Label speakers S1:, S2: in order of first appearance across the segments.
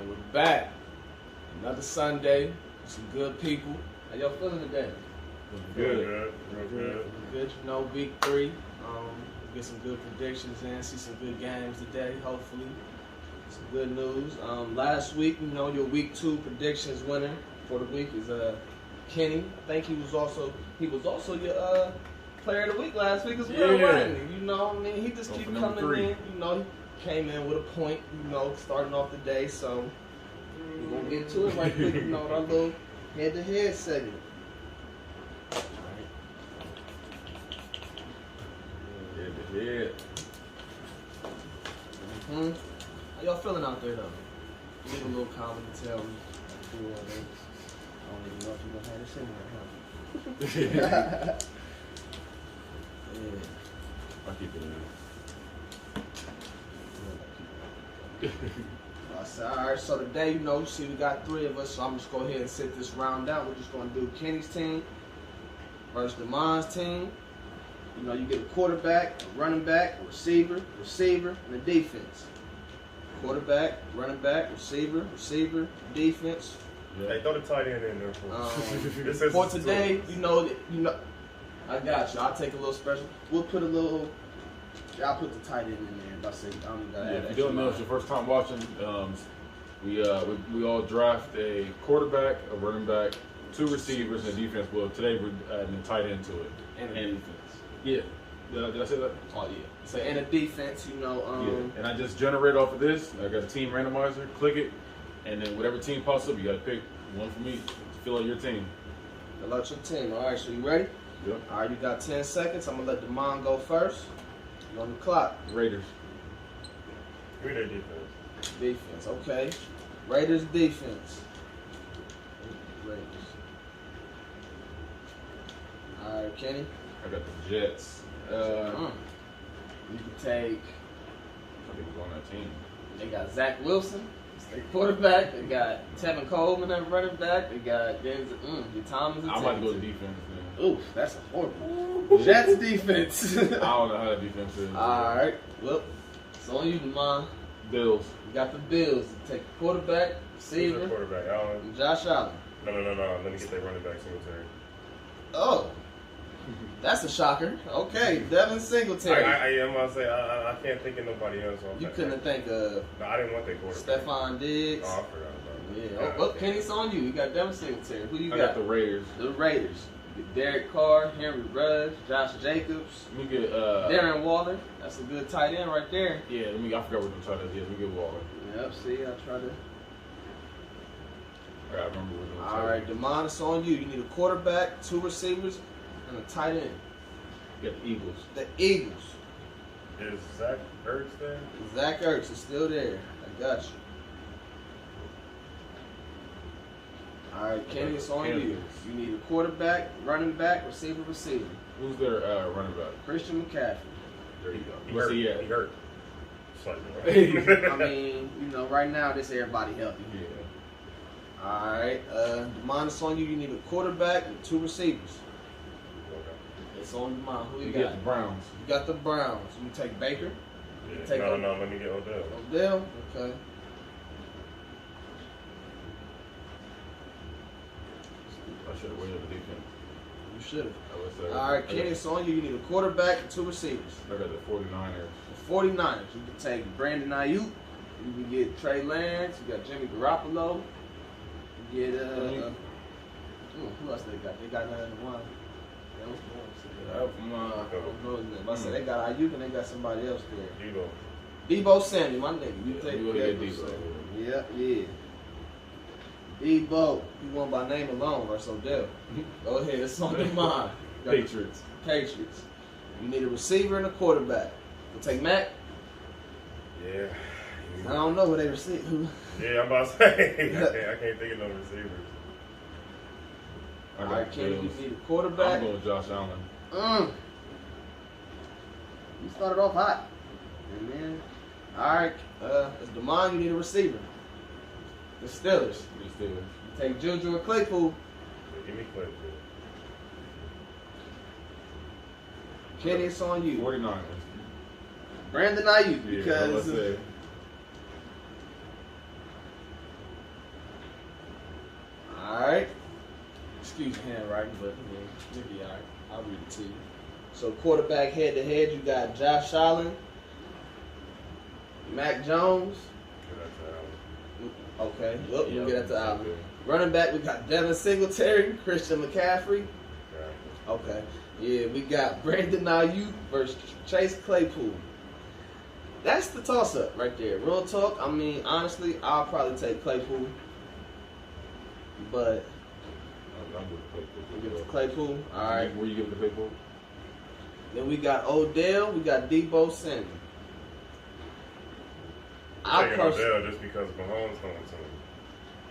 S1: And we're back. Another Sunday. Some good people. How y'all feeling today?
S2: Good.
S1: Good. You know, week 3. Get some good predictions in. See some good games today, hopefully. Some good news. Last week, you know, your week 2 predictions winner for the week is Kenny. I think he was also your player of the week last week as well, wasn't he? You know, I mean, he just keep coming in. You know, he came in with a point. You know, starting off the day. So we're gonna get to it right quick. You know, our little head-to-head segment.
S2: Head-to-head.
S1: How y'all feeling out there though? Leave a little comment and tell me. I don't even know if you're gonna have this in there, huh? Yeah.
S2: I'll keep it in.
S1: Alright, so today, you know, see we got 3 of us, so I'm just go ahead and sit this round out. We're just gonna do Kenny's team versus Damon's team. You know, you get a quarterback, a running back, a receiver, and a defense. Quarterback, running back, receiver, defense.
S2: Yeah. Hey, throw the tight end in there for
S1: for today, you know, I got you. I'll take a little special. We'll put a little. I'll put the tight end in there. If I say I don't even gotta add
S3: if you don't know, it's your first time watching. We all draft a quarterback, a running back, 2 receivers, and a defense. Well, today we're adding a tight end to it.
S1: And a defense.
S3: Yeah. Did I say that?
S1: Oh yeah. So and a defense, you know.
S3: Yeah. And I just generate off of this. I got a team randomizer. Click it, and then whatever team pops up, you got to pick one for me to fill out your team.
S1: Fill out your team. All right. So you ready?
S3: Yeah.
S1: All right. You got 10 seconds. I'm gonna let Damon go first. You on the clock.
S3: Raiders.
S2: Who their defense?
S1: Defense. Okay. Raiders defense. Raiders. All right, Kenny.
S3: I got the Jets.
S1: You can take.
S3: I think we're on that team.
S1: They got Zach Wilson, their quarterback. They got Tevin Coleman at running back. They got Denzel Thomas.
S3: I'm about to go to defense. Man.
S1: Oof, that's a horrible. Jets defense.
S3: I don't know how that defense is.
S1: All right, well, it's on you, Damon.
S3: Bills.
S1: You got the Bills. You take the quarterback, receiver,
S2: Quarterback, Allen.
S1: and Josh Allen.
S2: No. Let me get their running back Singletary.
S1: Oh. That's a shocker. Okay, Devin Singletary.
S2: I'm gonna say I can't think of nobody else.
S1: You couldn't think of
S2: No, I didn't want that quarterback.
S1: Stephon Diggs.
S2: Oh, I forgot about that.
S1: Yeah. Oh, Kenny's on you. You got Devin Singletary. Who you
S3: I
S1: got?
S3: got the Raiders.
S1: The Raiders. You get Derek Carr, Henry Ruggs, Josh Jacobs,
S3: Let me get
S1: Darren Waller. That's a good tight end right there.
S3: Yeah, I forgot what the tight end is. Let me get Waller.
S1: Yep. See, I try to.
S3: I remember what the
S1: All right, Damon, it's on you. You need a quarterback, 2 receivers, and a tight end.
S3: You got the Eagles.
S1: The Eagles.
S2: Is Zach Ertz there?
S1: Zach Ertz is still there. I got you. All right, Kenny, it's on you. You need a quarterback, running back, receiver.
S3: Who's their running back?
S1: Christian McCaffrey.
S3: There you go.
S2: He
S3: What's
S2: hurt.
S3: he at?
S2: He hurt. Slightly.
S1: I mean, you know, right now, this everybody healthy.
S3: Yeah.
S1: All right, Damon, it's on you. You need a quarterback and 2 receivers. It's on Damon. Who you got?
S3: Get the Browns.
S1: You got the Browns. You take Baker.
S2: Yeah.
S1: Take
S2: No, let me get Odell.
S1: Odell. Okay.
S3: I should have waited for defense.
S1: You should have.
S3: I would say.
S1: All right, Kenny, it's on you. You need a quarterback and 2 receivers.
S3: I got the 49ers.
S1: The 49ers. You can take Brandon Ayuk. You can get Trey Lance. You got Jimmy Garoppolo. You get who else they got? They got none in one. I said they got Ayuk and they got somebody else there. Debo Samuel, my nigga. You take Debo. Yeah. Debo, you won by name alone versus Odell. Go ahead, it's on your mind.
S3: Patriots.
S1: You need a receiver and a quarterback. You take Mac.
S2: Yeah.
S1: I don't know who they receive.
S2: Yeah, I'm about to say. I can't think of no receivers.
S1: All right, Kenny, you need a quarterback.
S3: I'm going with Josh Allen.
S1: You started off hot. Amen. All right, it's Damon, you need a receiver. The Steelers. You take Juju or Claypool.
S2: Yeah, give me Claypool.
S1: Kenny, it's on you.
S3: 49ers.
S1: Brandon Ayuk, because All right. Excuse your handwriting, but you'll be all right. I'll read it to you. So quarterback head-to-head, you got Josh Allen, Mac Jones. Okay, look, we'll get that to Allen. Running back, we got Devin Singletary, Christian McCaffrey. Okay. Yeah, we got Brandon Ayuk versus Chase Claypool. That's the toss-up right there. Real talk, I mean, honestly, I'll probably take Claypool. But
S3: I'm with Claypool.
S1: we give it to Claypool. All right.
S3: Where you give it to Claypool?
S1: Then we got Odell. We got Debo Samuel.
S2: I'm taking Odell just because Mahomes throwing to him.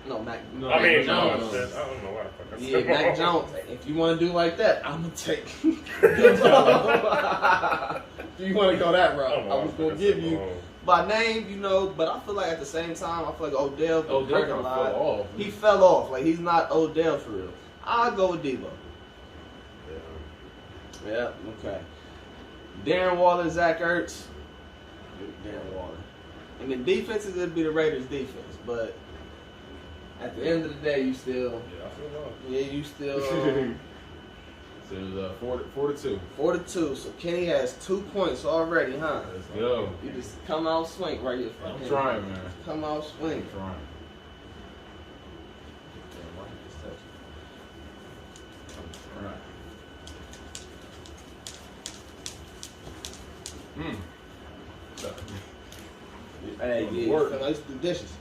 S1: No, Mac.
S2: No,
S1: Mac
S2: I mean,
S1: Jones.
S2: no, I don't know why the fuck I said
S1: Yeah, Mac
S2: Mahomes.
S1: Jones. If you want to do like that, I'm gonna take. If you want to go that route, I was gonna give you by name, you know. But I feel like at the same time, I feel like Odell
S3: Odell
S1: hurt a
S3: kinda
S1: lot.
S3: fell off.
S1: He fell off. Like he's not Odell for real. I'll go with Debo. Yeah. Okay. Darren Waller, Zach Ertz. Darren Waller. And the defense is gonna be the Raiders' defense, but at the end of the day, you still.
S3: Yeah, I feel lost.
S1: Yeah, you still.
S3: So it was 4-2.
S1: 4-2. So Kenny has 2 points already, huh?
S3: Let's go.
S1: You just come out swing right here.
S3: I'm trying, man.
S1: Come out swing.
S3: I'm trying.
S1: Hey, yeah, I used to do dishes.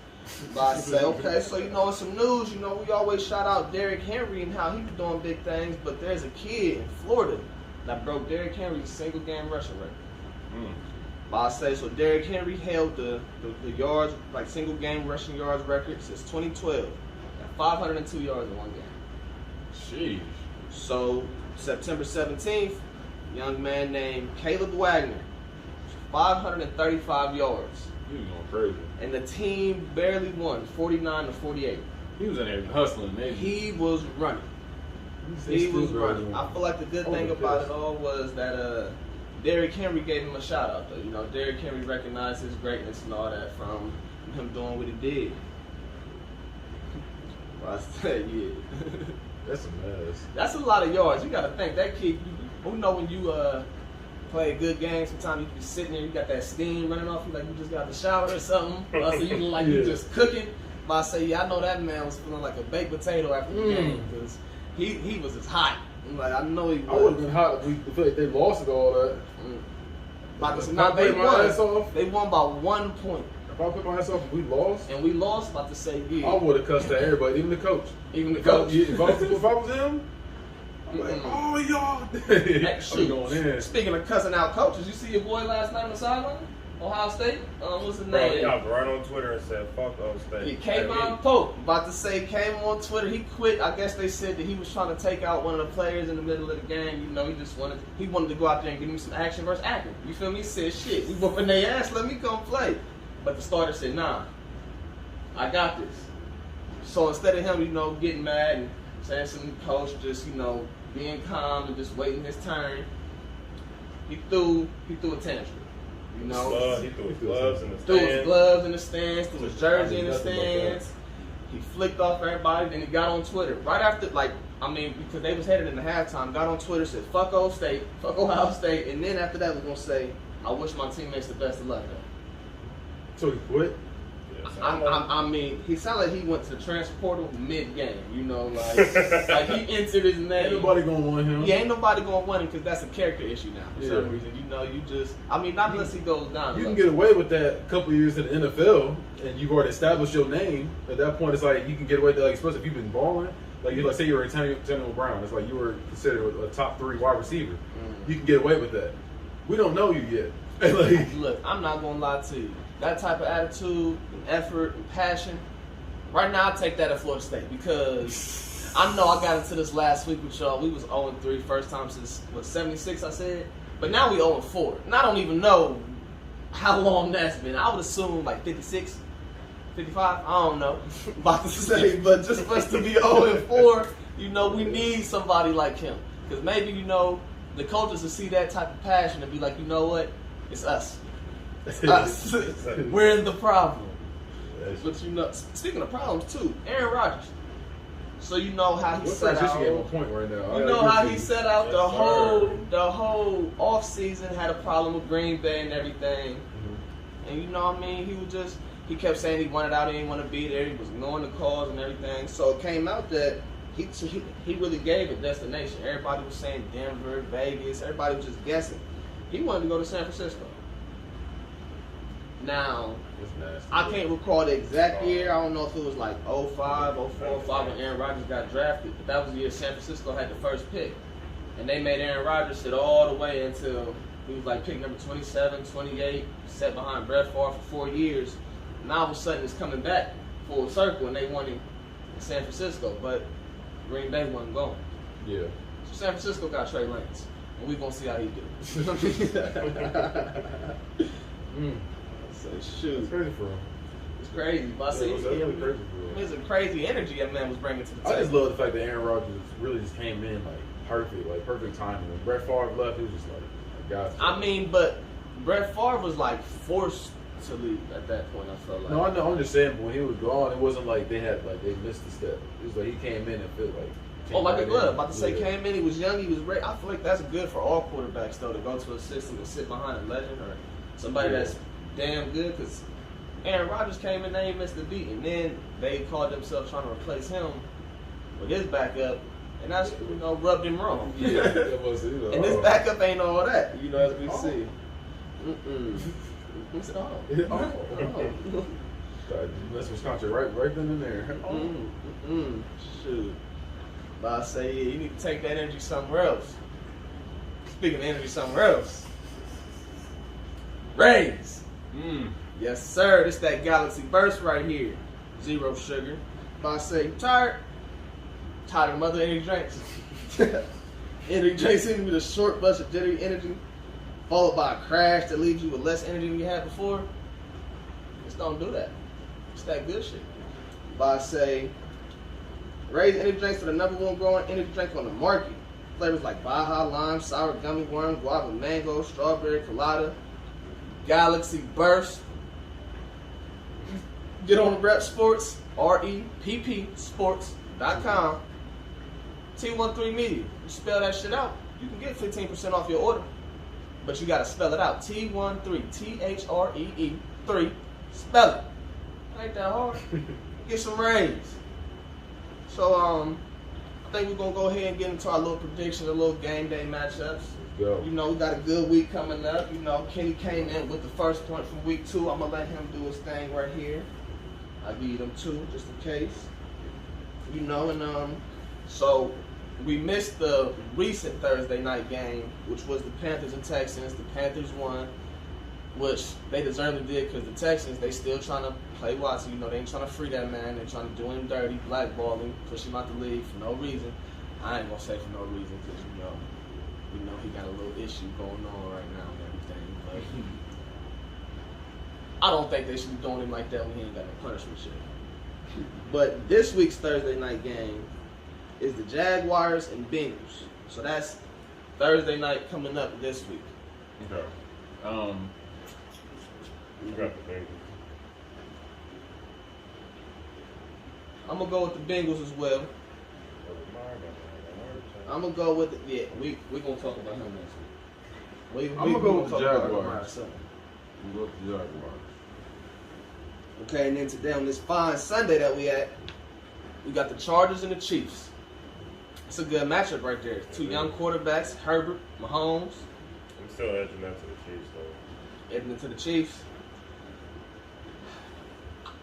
S1: But I say, okay, so you know, in some news, you know, we always shout out Derrick Henry and how he was doing big things, but there's a kid in Florida that broke Derrick Henry's single game rushing record. But I say, so Derrick Henry held the yards, like single game rushing yards record since 2012 at 502 yards in one game.
S3: Sheesh.
S1: So September 17th, a young man named Caleb Wagner, 535 yards.
S3: He was going crazy.
S1: And the team barely won, 49-48.
S3: He was in there hustling, man.
S1: He was running. He was running. I feel like the good thing about it all was that Derrick Henry gave him a shout out though. You know, Derrick Henry recognized his greatness and all that from him doing what he did. Well, I said, yeah.
S3: That's a mess.
S1: That's a lot of yards. You gotta think that kid. Who know when you play a good game? Sometimes you be sitting there, you got that steam running off you like you just got the shower or something. So you look like you just cooking. But I say, yeah, I know that man was feeling like a baked potato after the game because he was just hot. I'm like, I know he was.
S3: I would have been hot if we feel like they lost it all that.
S1: They won. They won by 1 point.
S3: If I put my ass off and we lost,
S1: and we lost, about to say, yeah.
S3: I would have cussed at everybody, even the coach.
S1: Even the coach.
S3: If I was him, I'm like, oh, y'all.
S1: Hey, shoot.
S3: Going in.
S1: Speaking of cussing out coaches, you see your boy last night on the sideline? Ohio State? What's his
S2: Bro,
S1: name?
S2: he hopped right on Twitter and said, fuck Ohio State.
S1: He came on Pope. About to say, came on Twitter. He quit. I guess they said that he was trying to take out one of the players in the middle of the game. You know, he wanted to go out there and give me some action versus acting. You feel me? He said, shit, we whooping their ass. Let me come play. But the starter said, nah, I got this. So instead of him, you know, getting mad and saying something to the coach, just, you know, being calm and just waiting his turn, he threw a tantrum. You know,
S2: he threw his gloves in the stands.
S1: Threw his gloves in the stands, threw his jersey in the stands. He flicked off everybody, then he got on Twitter. Right after, because they was headed into halftime, got on Twitter, said, fuck Ohio State, fuck Ohio State, and then after that was going to say, I wish my teammates the best of luck.
S3: So he quit?
S1: I mean, he sounded like he went to the transfer portal mid-game, you know, like he entered his name.
S3: Ain't nobody gonna want him.
S1: Yeah, ain't nobody gonna want him because that's a character issue now for some reason. You know, not unless he goes down.
S3: You can get away with that a couple of years in the NFL, and you've already established your name. At that point, it's like you can get away with that, especially if you've been balling. Say you're Antonio Brown. It's like you were considered a top 3 wide receiver. You can get away with that. We don't know you yet.
S1: Look, I'm not gonna lie to you. That type of attitude and effort and passion, right now I take that at Florida State because I know I got into this last week with y'all. We was 0-3 first time since, 76 I said? But now we 0-4. And I don't even know how long that's been. I would assume like 56, 55, I don't know. About to say, but just for us to be 0-4, you know, we need somebody like him. Because maybe, you know, the coaches will see that type of passion and be like, you know what, it's us. Us. We're the problem. But you know, speaking of problems too, Aaron Rodgers. So you know how he
S3: What
S1: set
S3: transition game on
S1: out.
S3: point right now?
S1: You know how he set out
S2: Yes,
S1: the whole off season, had a problem with Green Bay and everything.
S3: Mm-hmm.
S1: And you know what I mean? He kept saying he wanted out, he didn't want to be there. He was ignoring the calls and everything. So it came out that he really gave a destination. Everybody was saying Denver, Vegas. Everybody was just guessing. He wanted to go to San Francisco. Now,
S3: It's nasty.
S1: I can't recall the exact year. I don't know if it was like 05, 04, 05 when Aaron Rodgers got drafted. But that was the year San Francisco had the first pick. And they made Aaron Rodgers sit all the way until he was like pick number 27, 28, sat behind Brett Favre for 4 years. Now all of a sudden it's coming back full circle and they won him in San Francisco. But Green Bay wasn't going.
S3: Yeah.
S1: So San Francisco got Trey Lance. And we're going to see how he do. So shoot.
S3: It's crazy for him.
S1: It's crazy. But I see,
S3: It's really crazy for him.
S1: it's a crazy energy that man was bringing to the table.
S3: I just love the fact that Aaron Rodgers really just came in like perfect timing. When Brett Favre left, he was just like, God.
S1: I mean, but Brett Favre was like forced to leave at that point. I felt like.
S3: No, I know. I'm just saying, but when he was gone, it wasn't like they missed the step. It was like he came in and felt like.
S1: Oh, like a
S3: right
S1: glove.
S3: in.
S1: About to say,
S3: Yeah.
S1: came in, he was young, he was ready. I feel like that's good for all quarterbacks, though, to go to a system and sit behind a legend or somebody
S3: Yeah.
S1: that's damn good. Because Aaron Rodgers came in, they missed the beat, and then they called themselves trying to replace him with his backup, and that's rubbed him wrong.
S3: Yeah, it was.
S1: And this backup ain't all that, as we
S3: Oh.
S1: see. He said, oh.
S3: That's Wisconsin right then and there.
S1: Shoot. But I say, yeah, you need to take that energy somewhere else. Speaking of energy somewhere else. Rays. Yes, sir. This that Galaxy Burst right here. Zero sugar. But I say, tired of them other energy drinks. Energy drinks hit me with a short burst of jittery energy, followed by a crash that leaves you with less energy than you had before. Just don't do that. It's that good shit. But I say, Raise energy drinks are the #1 growing energy drink on the market. Flavors like Baja, lime, sour, gummy worm, guava, mango, strawberry, colada, Galaxy Burst. Get on the Rep Sports, REPP Sports.com. T13 Media. You spell that shit out, you can get 15% off your order. But you gotta spell it out. T13, THREE 3. Spell it. Ain't that hard. Get some raise. So I think we're gonna go ahead and get into our little predictions, a little game day matchups.
S3: Go.
S1: We got a good week coming up. Kenny came in with the first point from week 2. I'm gonna let him do his thing right here. I'll give you them 2 just in case. So we missed the recent Thursday night game, which was the Panthers and Texans. The Panthers won, which they deservedly did because the Texans, they still trying to play Watson. They ain't trying to free that man. They're trying to do him dirty, blackball him, push him out the league for no reason. I ain't gonna say for no reason because we know he got a little issue going on right now and everything. But I don't think they should be doing him like that when he ain't got no punishment shit. But this week's Thursday night game is the Jaguars and Bengals. So that's Thursday night coming up this week.
S2: Okay. You got the Bengals.
S1: I'm gonna go with the Bengals as well. I'm gonna go with we gonna talk about him next week.
S3: I'm gonna go with the
S1: talk about
S3: Jaguars.
S1: Lamar Sunday.
S3: I'm going with the Jaguars.
S1: Okay, and then today on this fine Sunday that we got the Chargers and the Chiefs. It's a good matchup right there. 2 young quarterbacks, Herbert, Mahomes.
S2: I'm still edging that to the Chiefs, though.
S1: Heading into the Chiefs.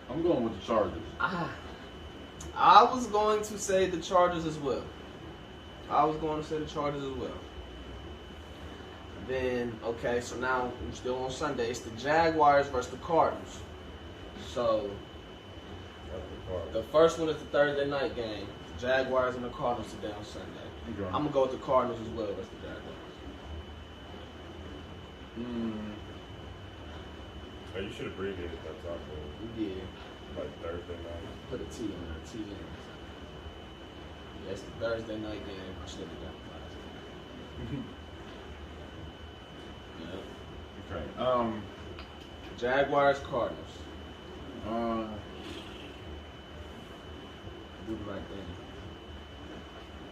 S3: I'm going with the Chargers.
S1: I was going to say the Chargers as well. Then, okay, so now we're still on Sunday. It's the Jaguars versus the Cardinals. So, the first one is the Thursday night game. The Jaguars and the Cardinals today on Sunday.
S3: Okay.
S1: I'm going to go with the Cardinals as well as the Jaguars.
S2: Oh, you should abbreviate that top one.
S1: Yeah.
S2: Like Thursday night.
S1: Put a T on there. T in. Yeah, it's the Thursday night game. I should have done that last. Yeah.
S3: Okay.
S1: Jaguars, Cardinals.
S3: Do
S1: Do the right thing.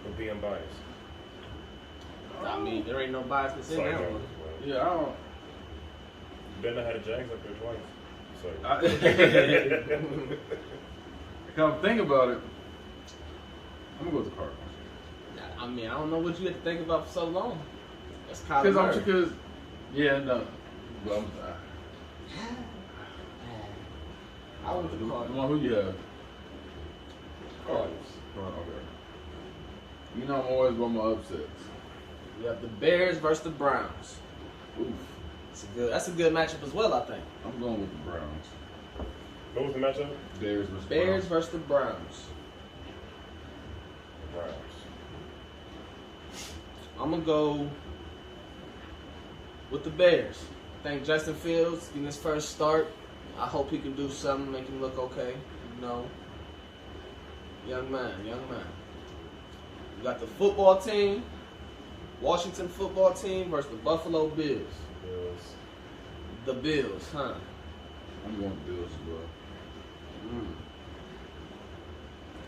S2: But be unbiased.
S1: I mean, there ain't no biasness in
S2: Sorry,
S1: that
S2: no.
S1: one.
S3: Yeah, I don't.
S2: Ben had a Jags up there twice. So.
S3: Come think about it. I'm gonna go with the Cardinals.
S1: I mean, I don't know what you had to think about for so long. That's Kyler
S3: Because
S1: Murray.
S3: yeah, no. Well,
S1: I went with the Cardinals.
S3: Who you have?
S1: Cardinals.
S3: Okay. You know I'm always about my upsets.
S1: We have the Bears versus the Browns.
S3: Oof.
S1: That's a good matchup as well, I think.
S3: I'm going with the Browns.
S2: What was the matchup?
S3: Bears versus
S1: Bears
S3: Browns.
S1: versus the Browns.
S2: Browns.
S1: I'm gonna go with the Bears. I think Justin Fields in his first start. I hope he can do something, make him look okay. You know, young man. You got the football team, Washington football team versus the Buffalo Bills.
S2: Bills.
S1: The Bills, huh?
S3: I'm going with the Bills as well.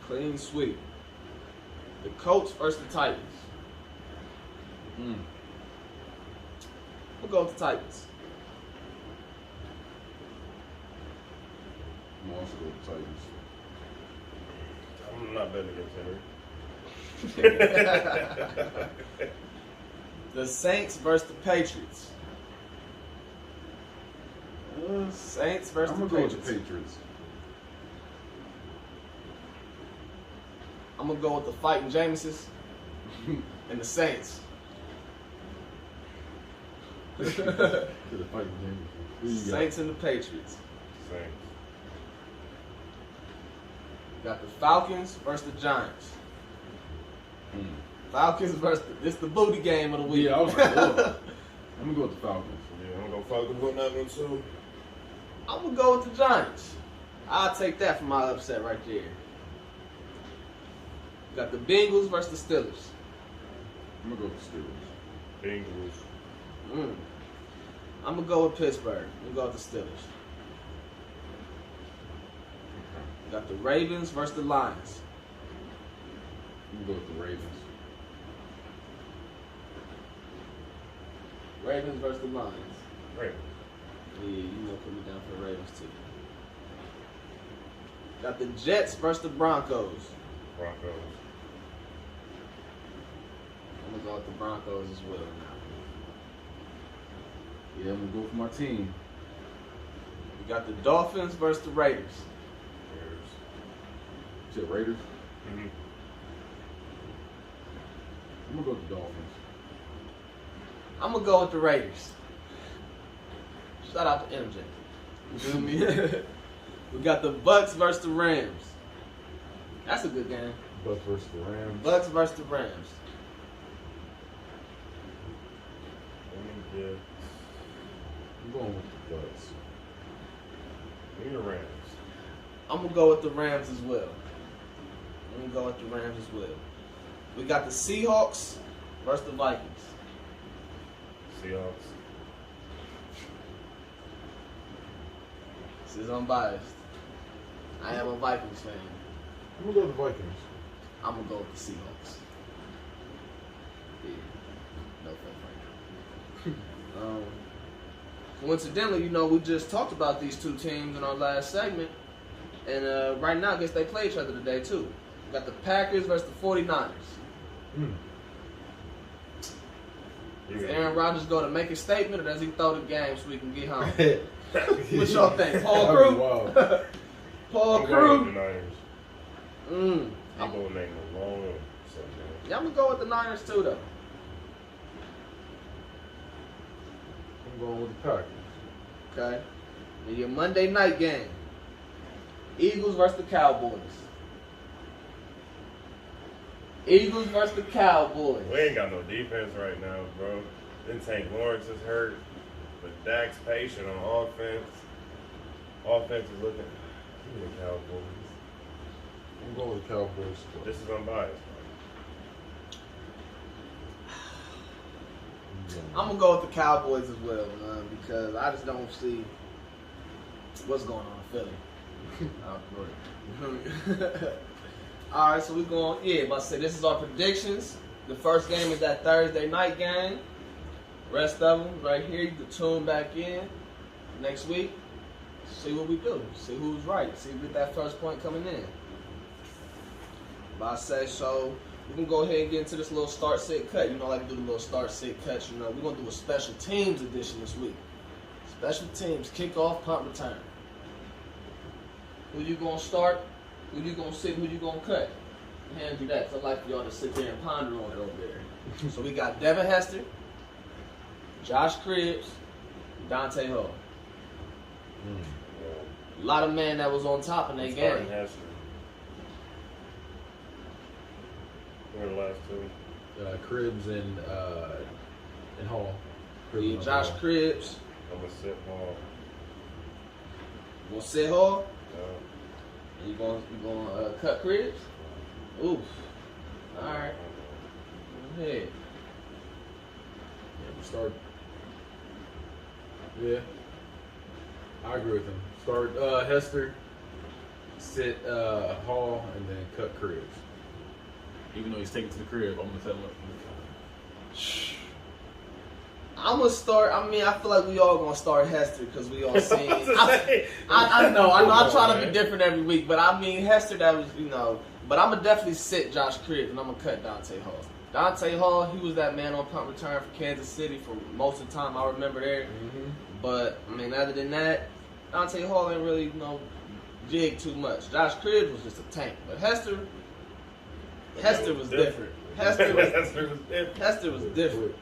S1: Clean sweep. The Colts versus the Titans. We'll go with the Titans.
S3: I'm also going with the Titans.
S2: I'm not betting against Henry.
S1: The Saints versus the Patriots. Saints versus
S3: I'm
S1: the
S3: gonna go
S1: Patriots.
S3: with the Patriots.
S1: I'm gonna go with the Fighting Jameses and the Saints.
S3: To the fighting game. Who you got?
S1: Saints and the Patriots.
S2: Saints.
S1: Got the Falcons versus the Giants. Falcons versus this the booty game of the week.
S3: Yeah, I was like, oh. I'm gonna go with the Falcons.
S2: Yeah, I'm gonna Falcons on that one too.
S1: I'm gonna go with the Giants. I'll take that for my upset right there. Got the Bengals versus the Steelers.
S3: I'm gonna go with the Steelers.
S2: Bengals.
S1: I'm gonna go with Pittsburgh. I'm gonna go with the Steelers. Got the Ravens versus the Lions.
S3: I'm gonna go with the Ravens.
S1: Ravens versus the Lions.
S2: Right.
S1: Yeah, you know, put me down for the Ravens too. Got the Jets versus the Broncos.
S2: Broncos.
S1: I'm gonna go with the Broncos as well now.
S3: Yeah, I'm gonna go for my team.
S1: We got the Dolphins versus the Raiders.
S2: Bears.
S3: You said Raiders?
S2: Mm-hmm.
S3: I'm gonna go with the Dolphins.
S1: I'm gonna go with the Raiders. Shout out to MJ. You feel me? We got the Bucks versus the Rams. That's a good game.
S3: Bucks versus the Rams.
S1: Bucks versus the Rams.
S2: Let me get.
S3: I'm going with the Bucks.
S2: Give me the Rams.
S1: I'm gonna go with the Rams as well. We got the Seahawks versus the Vikings.
S2: Seahawks.
S1: This is unbiased. I am a Vikings fan.
S3: I'm gonna go with the Vikings.
S1: I'm gonna go with the Seahawks. Yeah, no fun right coincidentally, you know, we just talked about these two teams in our last segment, and right now, I guess they play each other today too. We got the Packers versus the 49ers. Does Aaron Rodgers go to make a statement, or does he throw the game so we can get home? What y'all think? Paul Crew? Paul
S2: I'm going with the
S1: Crew?
S2: Niners. I'm going to make a long one.
S1: Yeah, I'm going to go with the Niners too, though.
S3: I'm going with the Packers.
S1: Okay. And your Monday night game. Eagles versus the Cowboys. Eagles versus the Cowboys.
S2: We ain't got no defense right now, bro. Then Tank Lawrence is hurt. But Dak's patient on offense. Offense is looking. Give me the Cowboys.
S3: I'm going with the Cowboys.
S2: This is unbiased.
S1: I'm going to go with the Cowboys as well, man, because I just don't see what's going on in Philly. All right, so we're going. Yeah, but I say this is our predictions. The first game is that Thursday night game. Rest of them right here. You can tune back in next week. See what we do. See who's right. See if we get that first point coming in. But I say so. We can go ahead and get into this little start, sit, cut. You know, I like to do the little start, sit, cuts. You know, we're gonna do a special teams edition this week. Special teams, kickoff, punt return. Who you gonna start? Who you gonna sit? Who you gonna cut? Hand you that. 'Cause I like for y'all to sit there and ponder on it over there. So we got Devin Hester, Josh Cribbs, Dante Hall. A lot of men that was on top in that game.
S2: Hester. Who are the last two?
S3: Cribbs and Hall. Cribbs
S1: Yeah,
S3: and
S1: Josh
S3: Hall.
S1: Cribbs.
S2: I'm gonna sit Hall.
S1: You gonna sit Hall?
S2: Yeah.
S1: And you gonna cut Cribbs? Oof. All right. Go ahead.
S3: Yeah, we start. Yeah, I agree with him. Start Hester, sit Hall, and then cut Cribbs. Even though he's taken to the crib, I'm gonna tell him.
S1: I'm gonna start. I mean, I feel like we all gonna start Hester because we all seen. I know. I try to be different every week, but I mean Hester. That was, you know. But I'm gonna definitely sit Josh Cribbs and I'm gonna cut Dante Hall. Dante Hall, he was that man on punt return for Kansas City for most of the time I remember there.
S3: Mm-hmm.
S1: But I mean, other than that, Dante Hall ain't really, you know, jig too much. Josh Cribbs was just a tank, but Hester was different. Hester was different.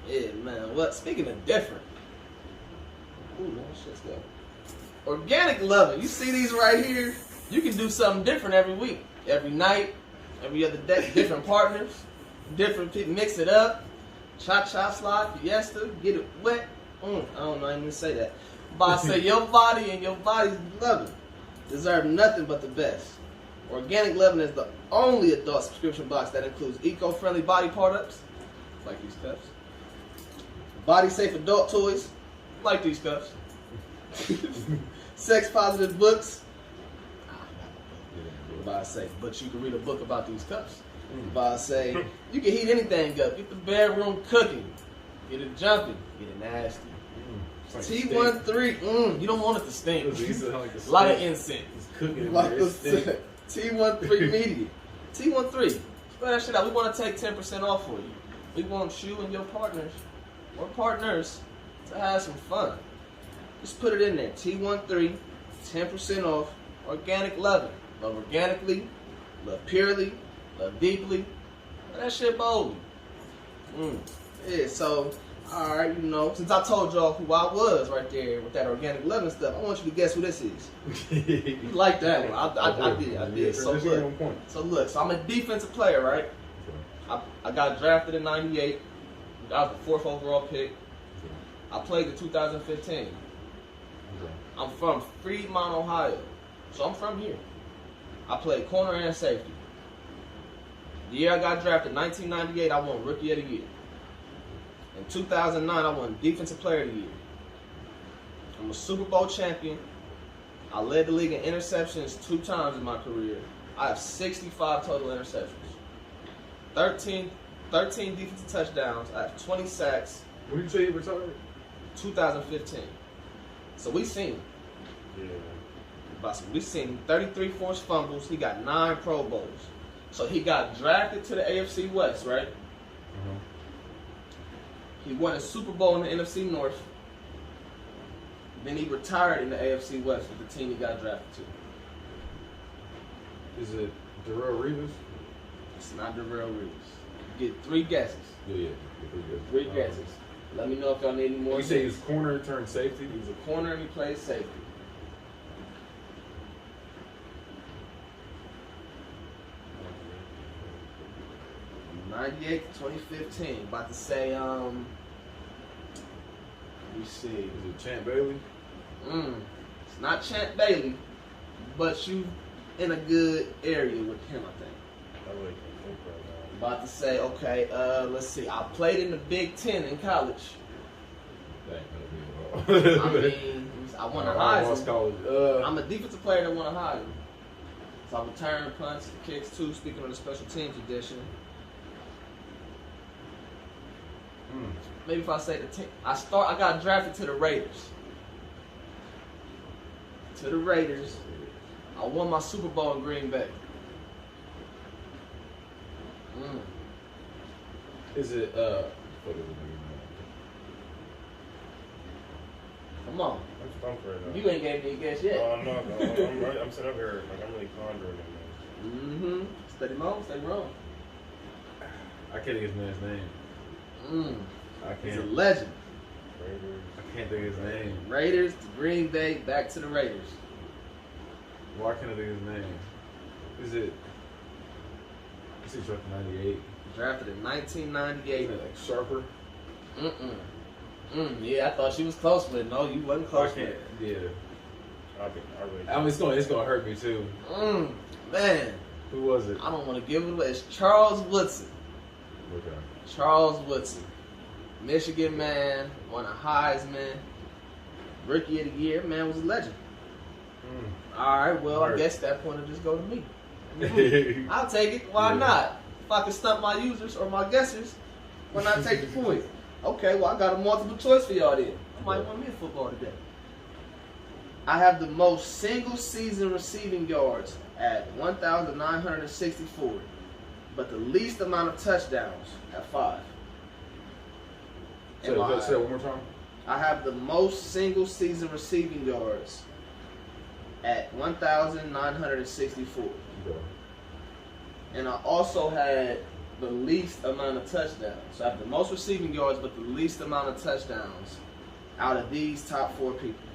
S1: Yeah, man. What? Speaking of different. Ooh, man, shit's good. Organic loving. You see these right here? You can do something different every week, every night, every other day. Different partners, different people. Mix it up. Cha-cha slide, fiesta, get it wet. I don't know, I didn't even say that. But I say your body and your body's loving deserve nothing but the best. Organic Loving is the only adult subscription box that includes eco-friendly body part-ups, like these cups, body-safe adult toys, like these cups, sex-positive books. But I say, but you can read a book about these cups. But I say, you can heat anything up. Get the bedroom cooking. Get it jumping. Get it nasty.
S3: Like
S1: T13, you don't want it to stink.
S3: Like
S1: a lot of incense.
S3: It's cooking.
S1: Like the T13 media. T13. Spell that shit out. We want to take 10% off for you. We want you and your partners, or partners, to have some fun. Just put it in there. T13, 10% off. Organic Loving. Love organically, love purely, love deeply. That shit boldly. Yeah, so, alright, you know, since I told y'all who I was right there with that Organic Loving stuff, I want you to guess who this is. You like that one. I did. So look, I'm a defensive player, right? I got drafted in 98. I was the 4th overall pick. I played in 2015. I'm from Fremont, Ohio. So I'm from here. I played corner and safety. The year I got drafted, 1998, I won Rookie of the Year. In 2009, I won Defensive Player of the Year. I'm a Super Bowl champion. I led the league in interceptions 2 times in my career. I have 65 total interceptions. 13 defensive touchdowns. I have 20 sacks.
S3: When did you say you retired?
S1: 2015. So we seen him.
S2: Yeah.
S1: We seen 33 forced fumbles. He got 9 Pro Bowls. So he got drafted to the AFC West, right?
S3: Mm-hmm.
S1: He won a Super Bowl in the NFC North. Then he retired in the AFC West with the team he got drafted to.
S3: Is it Darrell Reeves?
S1: It's not Darrell Reeves. Get 3 guesses.
S3: Yeah.
S1: 3 guesses. Let me know if y'all need any more.
S3: You say he's corner turned safety?
S1: He was a corner and he played safety. 98 to 2015. About to say, let me see.
S3: Is it Champ Bailey?
S1: It's not Champ Bailey, but you in a good area with him, I think.
S2: I really can't think right now.
S1: About to say, okay, let's see. I played in the Big Ten in college.
S3: That
S1: I mean, I won a Heisman.
S3: college.
S1: I'm a defensive player that won a Heisman. So I return punts, kicks too. Speaking of the special teams edition, maybe if I say the team, I got drafted to the Raiders. To the Raiders. I won my Super Bowl in Green Bay.
S3: Is it
S1: Come on.
S2: I'm stumped right now.
S1: You ain't gave me a guess yet.
S2: Oh, no. I'm sitting up here, like, I'm really pondering in this.
S1: Steady wrong, steady wrong.
S3: I can't think of his man's name. I
S1: He's a
S3: can't.
S1: legend.
S2: Raiders.
S3: I can't think of his name.
S1: Raiders to Green Bay, back to the Raiders.
S3: Why can't I think of his name? Is it? Is he drafted 98?
S1: Drafted in 1998.
S3: Is it like Sharper?
S1: Yeah, I thought she was close, but no, you wasn't close.
S3: I can't. Yeah.
S2: I
S3: mean, it's gonna hurt me too.
S1: Man,
S3: Who was it?
S1: I don't want to give it away. It's Charles Woodson.
S3: Okay.
S1: Charles Woodson, Michigan man, won a Heisman, Rookie of the Year. Man was a legend. All right, well, I guess that point will just go to me. I'll take it. Why not? If I can stump my users or my guessers, why not take the point? Okay, well, I got a multiple choice for y'all then. I might want me a football today. I have the most single-season receiving yards at 1,964, but the least amount of touchdowns at 5.
S3: Say that one more time.
S1: I have the most single-season receiving yards at 1,964.
S3: Okay.
S1: And I also had the least amount of touchdowns. So I have the most receiving yards, but the least amount of touchdowns out of these top 4 people.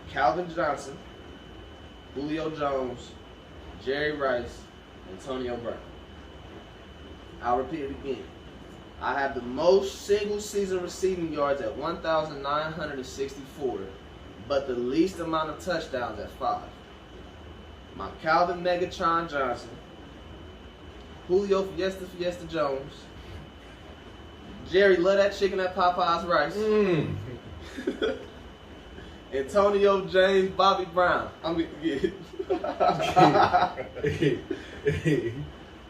S1: Calvin Johnson, Julio Jones, Jerry Rice, Antonio Brown. I'll repeat it again. I have the most single-season receiving yards at 1,964, but the least amount of touchdowns at 5. My Calvin Megatron Johnson, Julio Fiesta Jones, Jerry love that chicken at Popeye's Rice, Antonio James Bobby Brown. I'm gonna get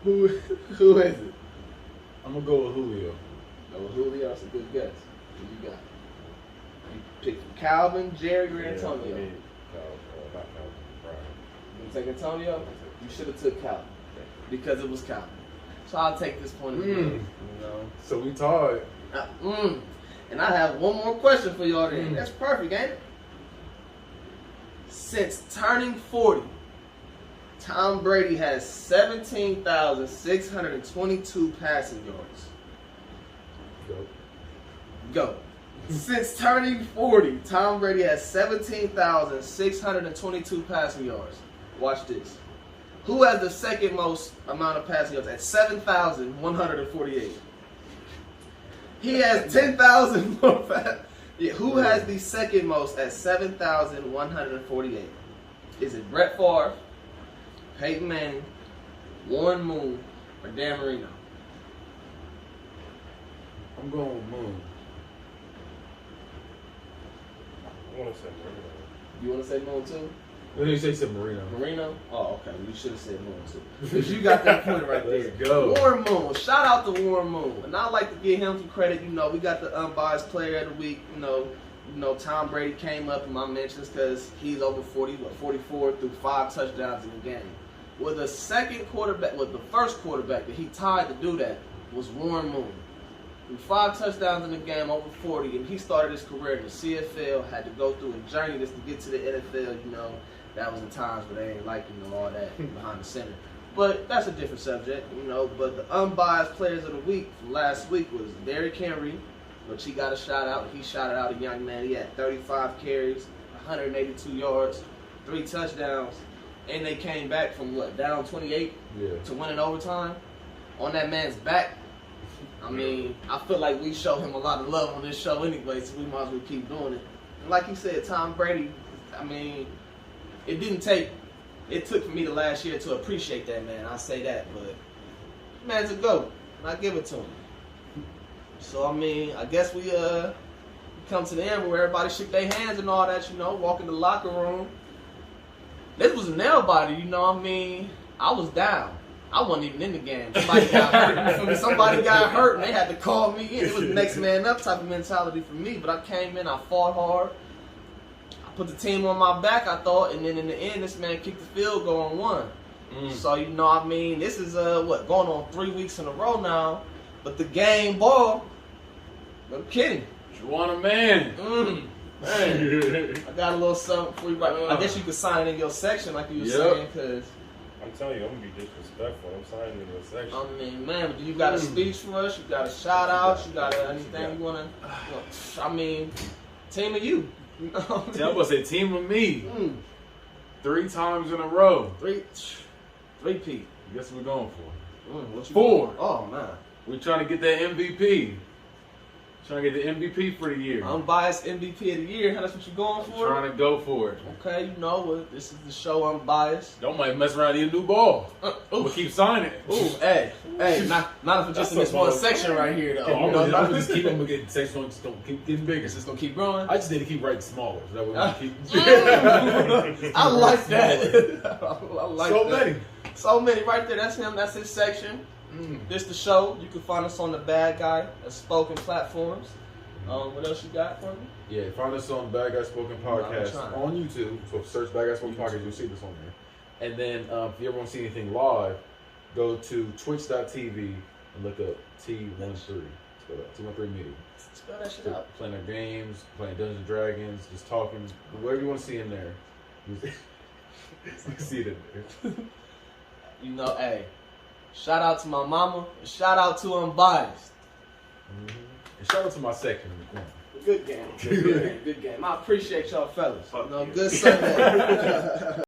S1: Who is it?
S3: I'm gonna go with Julio.
S1: No, Julio. That's a good guess. Who you got? You picked Calvin, Jerry, or Antonio.
S2: Not Calvin. Brown.
S1: You take Antonio? You should have took Calvin because it was Calvin. So I'll take this point of view. You know.
S3: So we tied.
S1: And I have one more question for y'all then. That's perfect, ain't it? Since turning 40, Tom Brady has 17,622 passing yards. Go. Since turning 40, Tom Brady has 17,622 passing yards. Watch this. Who has the second most amount of passing yards at 7,148? He has 10,000 more passing. Yeah, who has the second most at 7,148? Is it Brett Favre, Peyton Manning, Warren Moon, or Dan Marino?
S3: I'm going with Moon.
S2: I want to say Marino.
S1: You want to say Moon too?
S3: What did you say? Said Marino.
S1: Marino? Oh, okay. You should have said Moon too. Because you got that point right there.
S3: Let's go.
S1: Warren Moon. Shout out to Warren Moon. And I like to give him some credit. You know, we got the Unbiased Player of the Week. You know, Tom Brady came up in my mentions because he's over 44 through 5 touchdowns in the game. Well, the first quarterback that he tied to do that was Warren Moon. With 5 touchdowns in the game, over 40, and he started his career in the CFL, had to go through a journey just to get to the NFL, you know. That was the times where they ain't like, all that behind the center. But that's a different subject, But the Unbiased Players of the Week from last week was Derrick Henry, which he got a shout out. He shouted out a young man. He had 35 carries, 182 yards, 3 touchdowns, and they came back from, down 28 to win in overtime on that man's back. I mean, I feel like we show him a lot of love on this show anyway, so we might as well keep doing it. And like he said, Tom Brady, I mean, it took for me the last year to appreciate that man. I say that, but man's a GOAT, and I give it to him. So, I mean, I guess we come to the end where everybody shook their hands and all that, walk in the locker room. this was a nail biter, you know what I mean? I was down. I wasn't even in the game. Somebody got hurt. You feel me? Somebody got hurt and they had to call me in. It was next man up type of mentality for me. But I came in, I fought hard. I put the team on my back, I thought, and then in the end, this man kicked the field goal and won. So, you know what I mean? This is, going on 3 weeks in a row now. But the game ball, no kidding.
S3: You want a man.
S1: Man. I got a little something for you. I guess you could sign it in your section like you were saying, because
S2: I'm telling you, I'm gonna be disrespectful. I'm signing in your section.
S1: I mean, man, do you got a speech for us? You got a shout out? You got anything you wanna? I mean, team of you. You know what I mean?
S3: Tell us a team of me. 3 times in a row.
S1: Three-peat.
S3: Guess what we're going for?
S1: What you
S3: 4.
S1: Going? Oh man.
S3: We're trying to get that MVP. Trying to get the MVP for the year.
S1: Unbiased MVP of the year. That's what you're going for?
S3: Trying to go for it.
S1: Okay, you know what? This is the show Unbiased.
S3: Don't might mess around and get a new ball. We'll keep signing.
S1: Ooh, hey, not if it's just in this one section right here though.
S3: I'm gonna just keep them getting section. Just don't keep getting bigger.
S1: It's just gonna keep growing.
S3: I just need to keep writing smaller. So that way we can keep.
S1: I like that. I like
S3: so
S1: that.
S3: many.
S1: So many right there. That's him. That's his section. This the show. You can find us on the Bad Guy Spoken platforms. What else you got for me?
S3: Yeah, find us on Bad Guy Spoken Podcast on YouTube. So search Bad Guy Spoken Podcast, you'll see this on there. And then if you ever want to see anything live, go to twitch.tv and look up T13. T13 Media.
S1: Spell that shit out.
S3: Playing our games, playing Dungeons and Dragons, just talking, whatever you want to see in there. You see it in there.
S1: You know, hey, shout out to my mama, and shout out to Unbiased.
S3: And shout out to my section.
S1: Good game. Good game. I appreciate y'all fellas. You know, good Sunday.